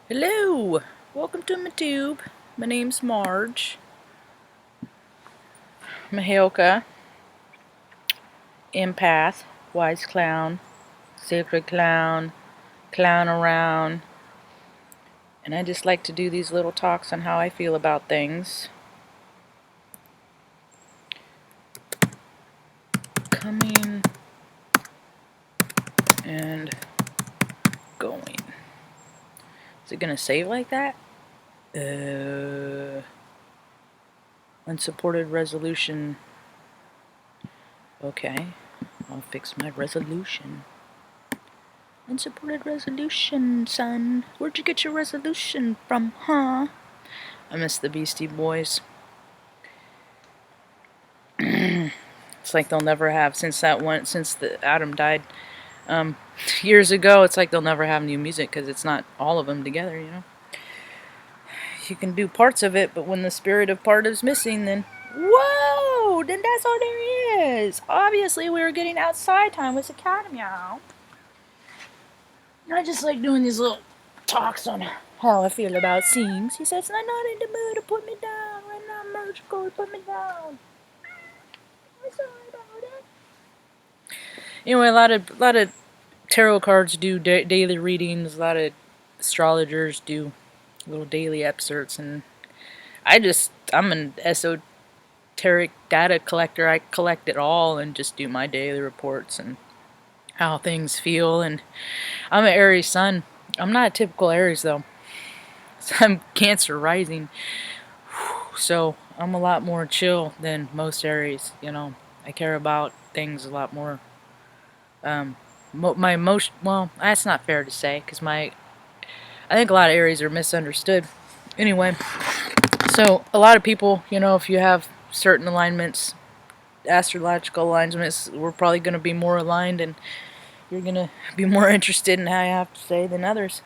Hello! Welcome to my tube. My name's Marge. Mahalka, empath, wise clown, sacred clown, clown around. And I just like to do these little talks on how I feel about things. Coming and going. Is it gonna save like that? Unsupported resolution. Okay, I'll fix my resolution. Unsupported resolution, son. Where'd you get your resolution from, huh? I miss the Beastie Boys. It's like they'll never have, since the Adam died years ago, it's like they'll never have new music because it's not all of them together, you know? You can do parts of it, but when the spirit of part is missing, then whoa, then that's all there is. Obviously, we were getting outside time with Academy. I just like doing these little talks on how I feel about scenes. He says, I'm not in the mood to put me down. Right now, Merge go put me down. I'm sorry about it. Anyway, a lot of tarot cards do daily readings. A lot of astrologers do little daily excerpts, and I'm an esoteric data collector. I collect it all and just do my daily reports and how things feel. And I'm an Aries sun. I'm not a typical Aries though. So I'm Cancer rising, so I'm a lot more chill than most Aries. You know, I care about things a lot more. My emotion. Well, that's not fair to say because I think a lot of Aries are misunderstood. Anyway, so a lot of people, you know, if you have certain alignments, astrological alignments, we're probably going to be more aligned, and you're going to be more interested in how I have to say than others.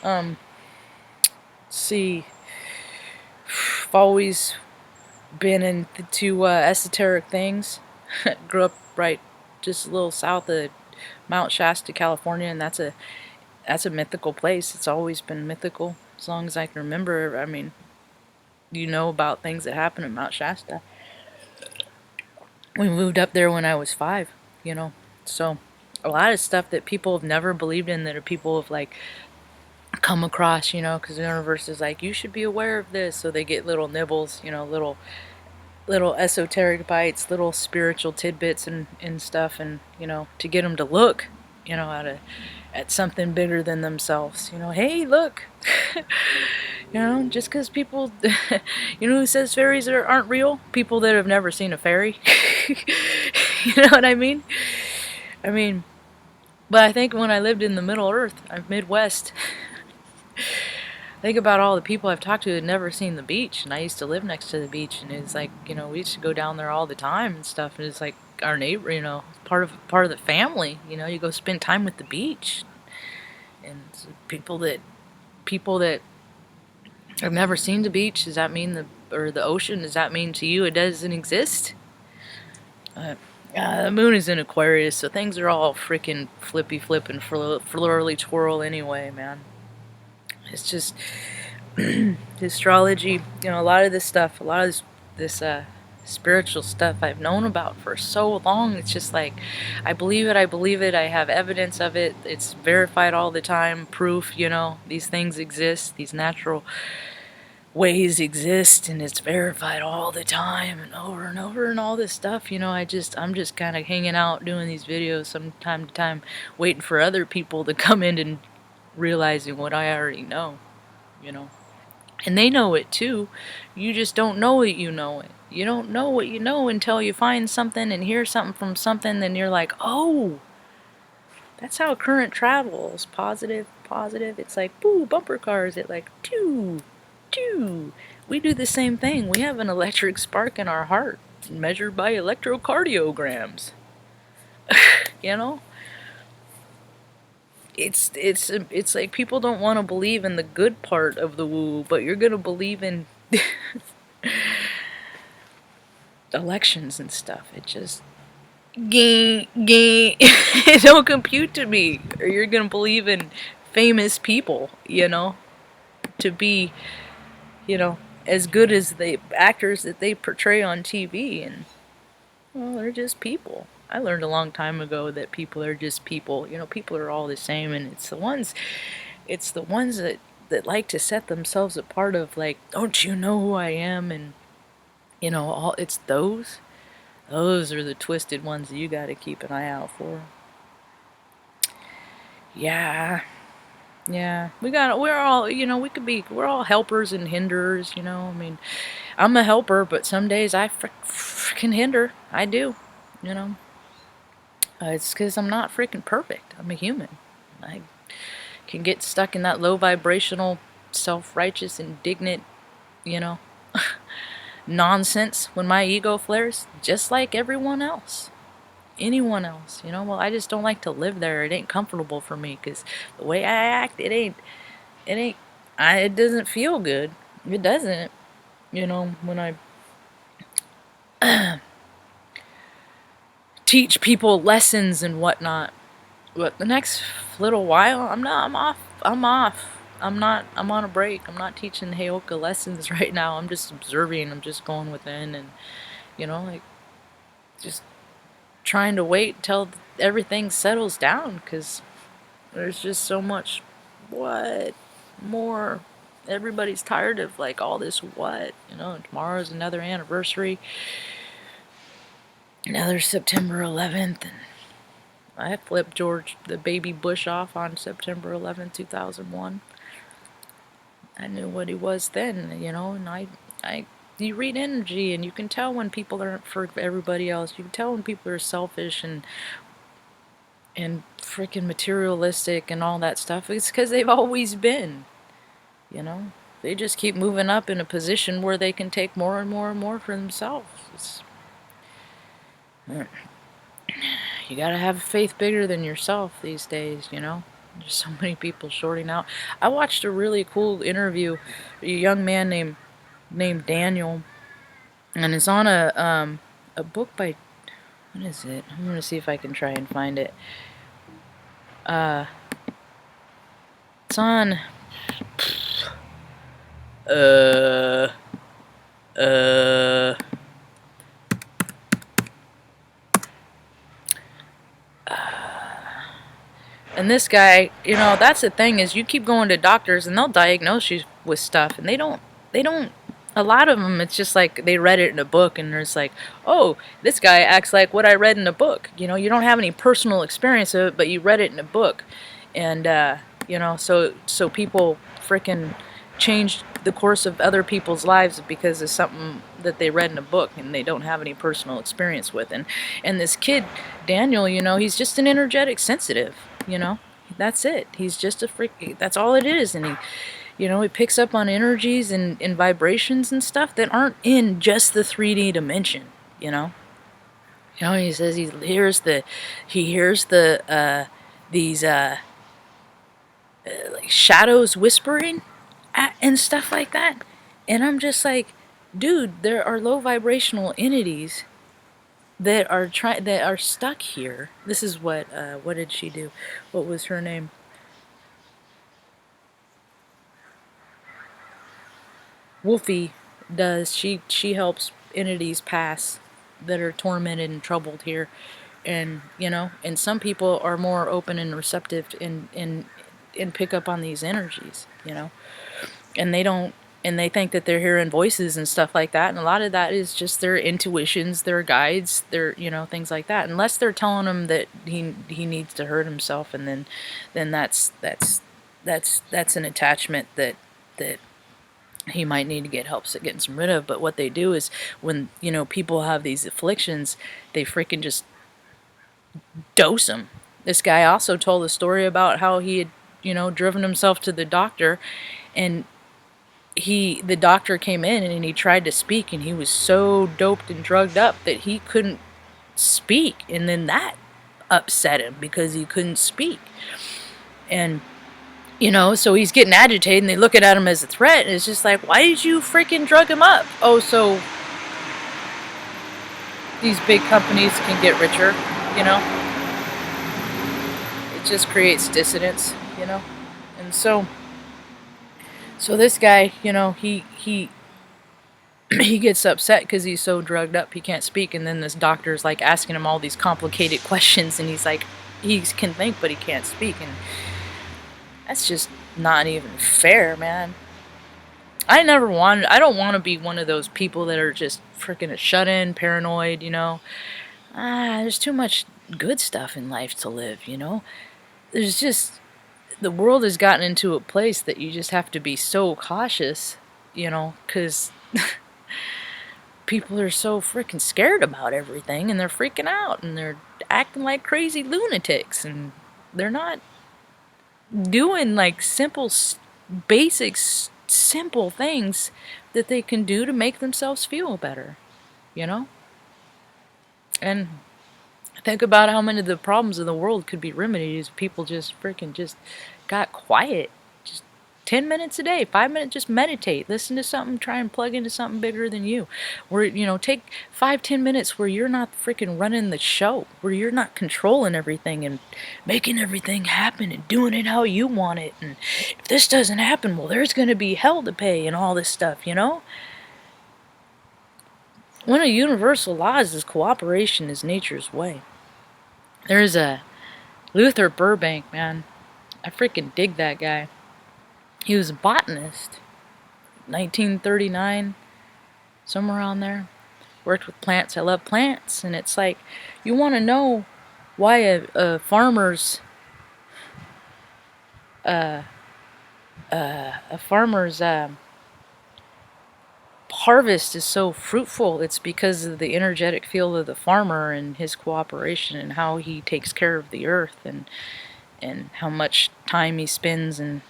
Let's see, I've always been into esoteric things. Grew up right just a little south of Mount Shasta, California, and that's a mythical place. It's always been mythical as long as I can remember. I mean, you know about things that happen at Mount Shasta. We moved up there when I was 5, you know. So a lot of stuff that people have never believed in, that people have like come across, you know, because the universe is like, you should be aware of this. So they get little nibbles, you know, little esoteric bites, little spiritual tidbits and stuff, and you know, to get them to look, you know, at something bigger than themselves. You know, hey, look. You know, just because people, you know who says fairies aren't real? People that have never seen a fairy. You know what I mean? I mean, but I think when I lived in the Middle Earth, Midwest, think about all the people I've talked to that had never seen the beach, and I used to live next to the beach, and it's like, you know, we used to go down there all the time and stuff, and it's like our neighbor, you know, part of the family, you know, you go spend time with the beach, and people that have never seen the beach, does that mean the ocean, does that mean to you it doesn't exist? The moon is in Aquarius, so things are all freaking flippy flip and flurly twirl anyway, man. It's just astrology, you know, a lot of this stuff, a lot of this spiritual stuff I've known about for so long. It's just like, I believe it, I have evidence of it, it's verified all the time, proof, you know, these things exist, these natural ways exist, and it's verified all the time and over and all this stuff, you know. I'm just kind of hanging out doing these videos from time to time, waiting for other people to come in and realizing what I already know, you know. And they know it too. You just don't know that you know it. You don't know what you know until you find something and hear something from something, then you're like, oh, that's how current travels. Positive. It's like, boo, bumper cars. It like, doo, doo. We do the same thing. We have an electric spark in our heart, measured by electrocardiograms. You know? It's like people don't want to believe in the good part of the woo, but you're gonna believe in elections and stuff. It just it don't compute to me. Or you're gonna believe in famous people, you know. to be, you know, as good as the actors that they portray on TV. And, well, they're just people. I learned a long time ago that people are just people. You know, people are all the same, and it's the ones that like to set themselves apart of like, don't you know who I am? And, you know, all it's those are the twisted ones that you got to keep an eye out for. Yeah. Yeah, we're all, you know, we're all helpers and hinderers, you know. I mean, I'm a helper, but some days I freaking hinder. I do, you know. It's because I'm not freaking perfect. I'm a human. I can get stuck in that low vibrational, self-righteous, indignant, you know, nonsense when my ego flares, just like everyone else. Anyone else, you know. Well, I just don't like to live there. It ain't comfortable for me because the way I act, it ain't, it doesn't feel good. It doesn't, you know, when I teach people lessons and whatnot. But the next little while, I'm off. I'm on a break. I'm not teaching Heyoka lessons right now. I'm just observing. I'm just going within and, you know, like, just trying to wait till everything settles down because there's just so much what more. Everybody's tired of like all this what, you know. Tomorrow's another anniversary, another September 11th, and I flipped George the baby Bush off on September 11th, 2001. I knew what he was then, you know, and you read energy and you can tell when people aren't for everybody else. You can tell when people are selfish and freaking materialistic and all that stuff. It's because they've always been, you know. They just keep moving up in a position where they can take more and more and more for themselves. You gotta have faith bigger than yourself these days, you know. There's so many people shorting out. I watched a really cool interview, a young man named Daniel, and it's on a book by, what is it? I'm gonna see if I can try and find it. It's on and this guy, you know, that's the thing is you keep going to doctors and they'll diagnose you with stuff and they don't, a lot of them it's just like they read it in a book and there's like, oh, this guy acts like what I read in a book. You know, you don't have any personal experience of it, but you read it in a book. And, you know, so people freaking changed the course of other people's lives because of something that they read in a book and they don't have any personal experience with. And this kid, Daniel, you know, he's just an energetic sensitive, you know. That's it. He's just a freak. That's all it is. And he, you know, he picks up on energies and vibrations and stuff that aren't in just the 3D dimension, you know. You know, he says he hears these like shadows whispering and stuff like that. And I'm just like, dude, there are low vibrational entities that are stuck here. This is what did she do? What was her name? Wolfie does. She helps entities pass that are tormented and troubled here. And, you know, and some people are more open and receptive and pick up on these energies, you know. And they don't, and they think that they're hearing voices and stuff like that, and a lot of that is just their intuitions, their guides, their, you know, things like that, unless they're telling him that he needs to hurt himself, and then that's an attachment that he might need to get help getting some rid of. But what they do is when, you know, people have these afflictions, they freaking just dose them. This guy also told a story about how he had, you know, driven himself to the doctor, and the doctor came in and he tried to speak and he was so doped and drugged up that he couldn't speak, and then that upset him because he couldn't speak. And, you know, so he's getting agitated and they look at him as a threat, and it's just like, why did you freaking drug him up? Oh, so these big companies can get richer, you know. It just creates dissonance, you know. And so So this guy, you know, he he gets upset because he's so drugged up he can't speak, and then this doctor's like asking him all these complicated questions, and he's like, he can think but he can't speak, and that's just not even fair, man. I don't want to be one of those people that are just freaking shut in, paranoid, you know. There's too much good stuff in life to live, you know. There's just, the world has gotten into a place that you just have to be so cautious, you know, because people are so freaking scared about everything, and they're freaking out, and they're acting like crazy lunatics, and they're not doing like simple, basic, simple things that they can do to make themselves feel better, you know? And think about how many of the problems in the world could be remedied if people just freaking just got quiet. Just 10 minutes a day, 5 minutes, just meditate, listen to something, try and plug into something bigger than you. Where, you know, take 5-10 minutes where you're not freaking running the show, where you're not controlling everything and making everything happen and doing it how you want it. And if this doesn't happen, well, there's going to be hell to pay and all this stuff, you know? One of the universal laws is cooperation is nature's way. There's a Luther Burbank, man. I freaking dig that guy. He was a botanist. 1939, somewhere around there. Worked with plants. I love plants. And it's like, you want to know why a farmer's harvest is so fruitful. It's because of the energetic field of the farmer and his cooperation and how he takes care of the earth, and how much time he spends and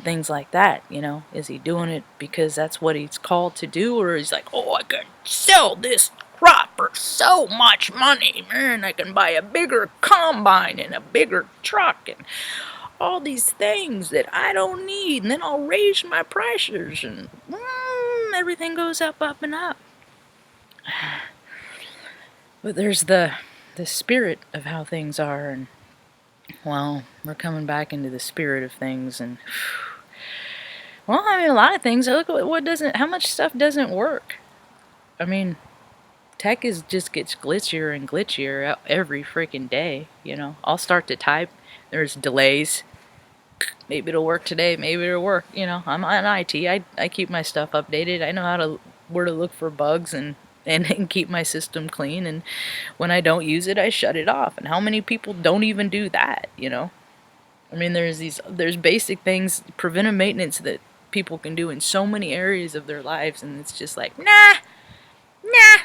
things like that, you know. Is he doing it because that's what he's called to do, or he's like, oh, I can sell this crop for so much money, man, I can buy a bigger combine and a bigger truck and all these things that I don't need, and then I'll raise my prices, and everything goes up, up, and up. But there's the spirit of how things are, and well, we're coming back into the spirit of things, and well, I mean, a lot of things. Look at what doesn't, how much stuff doesn't work. I mean, tech just gets glitchier and glitchier every freaking day. You know, I'll start to type, there's delays. Maybe it'll work today. Maybe it'll work. You know, I'm on IT. I keep my stuff updated. I know how to where to look for bugs and keep my system clean. And when I don't use it, I shut it off. And how many people don't even do that? You know. I mean, there's basic things, preventive maintenance that people can do in so many areas of their lives, and it's just like, nah,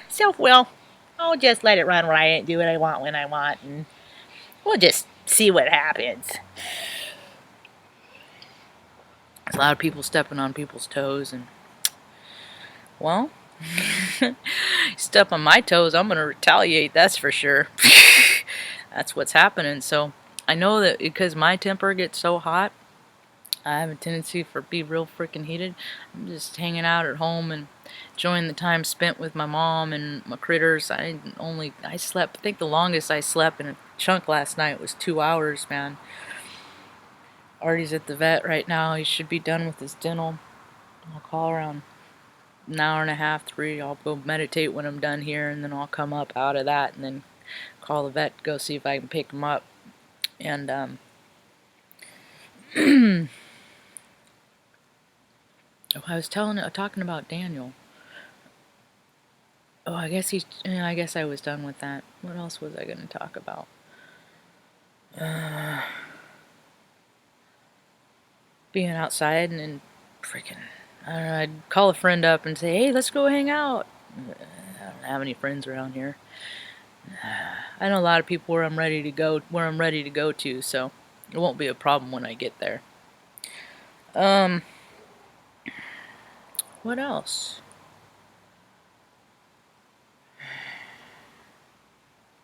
self-will. I'll just let it run riot, do what I want when I want, and we'll just see what happens. There's a lot of people stepping on people's toes, and, well, step on my toes, I'm going to retaliate, that's for sure. That's what's happening. So I know that because my temper gets so hot, I have a tendency for be real freaking heated. I'm just hanging out at home and enjoying the time spent with my mom and my critters. I slept, I think the longest I slept in a chunk last night was 2 hours, man. Artie's at the vet right now. He should be done with his dental. I'll call around an hour and a half, 3. I'll go meditate when I'm done here, and then I'll come up out of that and then call the vet, go see if I can pick him up. And I was talking about Daniel. Oh, I guess I was done with that. What else was I going to talk about? Being outside and freaking, I don't know, I'd call a friend up and say, hey, let's go hang out. I don't have any friends around here. I know a lot of people where I'm ready to go to, so it won't be a problem when I get there. What else?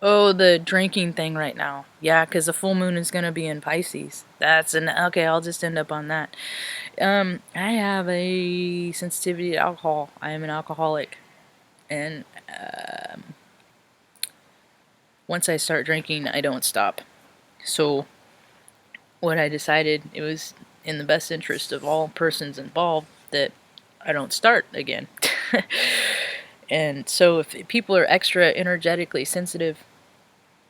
Oh, the drinking thing right now. Yeah, because the full moon is going to be in Pisces. Okay, I'll just end up on that. I have a sensitivity to alcohol. I am an alcoholic. And once I start drinking, I don't stop. So what I decided, it was in the best interest of all persons involved, that I don't start again. And so if people are extra energetically sensitive,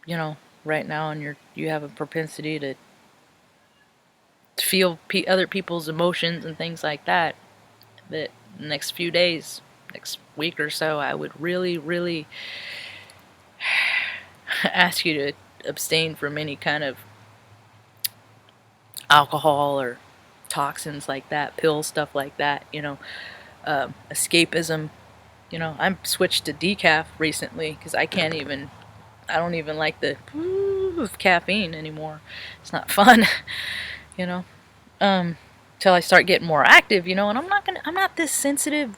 you know, right now, and you have a propensity to feel other people's emotions and things like that, that next few days, next week or so, I would really, really ask you to abstain from any kind of alcohol or toxins like that, pills, stuff like that, escapism. I'm switched to decaf recently because I don't even like the of caffeine anymore. It's not fun, you know. Till I start getting more active, and I'm not this sensitive.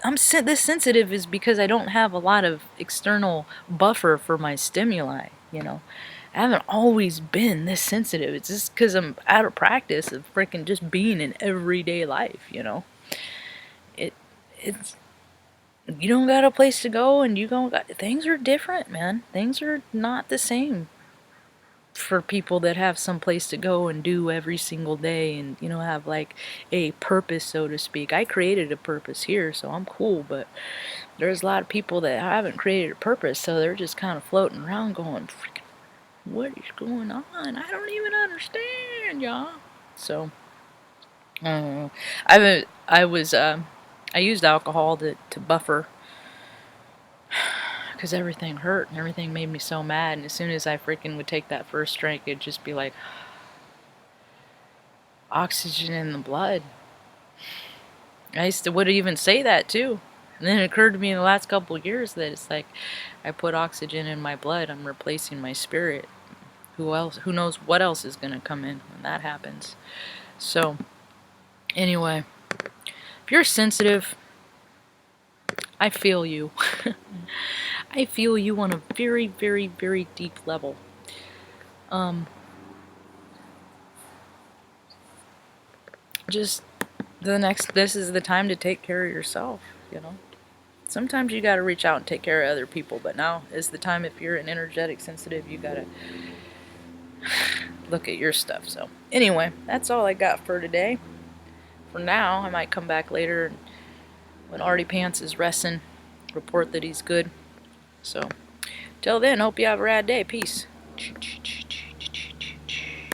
This sensitive is because I don't have a lot of external buffer for my stimuli, I haven't always been this sensitive. It's just because I'm out of practice of freaking just being in everyday life, It, it's, you don't got a place to go, and things are different, man. Things are not the same for people that have some place to go and do every single day, and have like a purpose, so to speak. I created a purpose here, so I'm cool, but there's a lot of people that haven't created a purpose, so they're just kind of floating around going, freaking, what is going on? I don't even understand, y'all. So I used alcohol to buffer, because everything hurt and everything made me so mad. And as soon as I freaking would take that first drink, it'd just be like oxygen in the blood. Would even say that too. And then it occurred to me in the last couple of years that it's like I put oxygen in my blood, I'm replacing my spirit. Who knows what else is going to come in when that happens. So anyway, if you're sensitive, I feel you. I feel you on a very, very, very deep level. Just this is the time to take care of yourself, Sometimes you gotta reach out and take care of other people, but now is the time. If you're an energetic sensitive, you gotta look at your stuff. So anyway, that's all I got for today. For now, I might come back later and when Artie Pants is resting, report that he's good. So till then, hope you have a rad day. Peace.